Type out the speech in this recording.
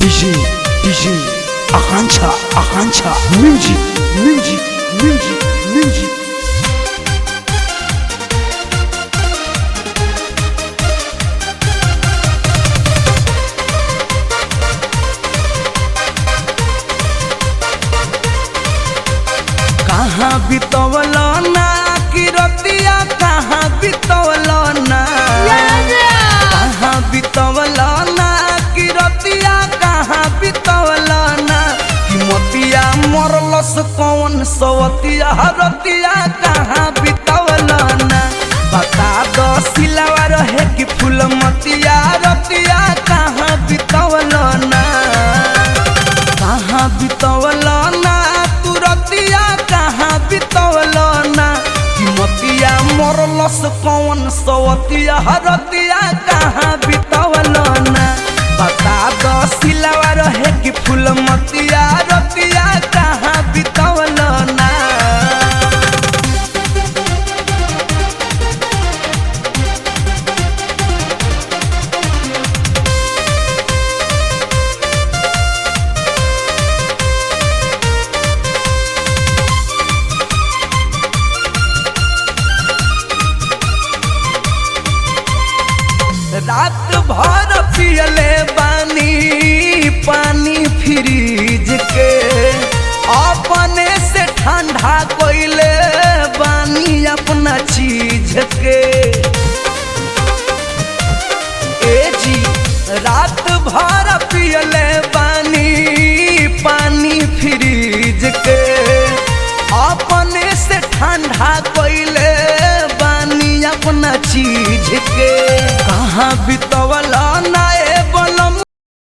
DJ Akancha music कहाँ बितवल ना कि रतिया कहाँ बितवल ना कहाँ बितवल ना कि रतिया कहाँ बितवल ना कि मोतिया मरलस कौन सवतिया रतिया कहाँ बितवल ना बता दो सिलावा रहे कि फूल मतिया रतिया कहाँ बितवल ना कहाँ बितवल ना तू रतिया कहाँ बितवल ना कि मतिया मरलस कौन सवतिया रतिया कहाँ बितवल ना बता दो सिलावा रहे कि फूल मतिया रतिया कहाँ बितवल ना रात भर पियले बानी पानी फ्रिज के अपने से ठंडा कोइले बानी अपना चीज के ए जी रात भर पियले बानी पानी फ्रिज के अपने से ठंडा कोइले बानी अपना चीज के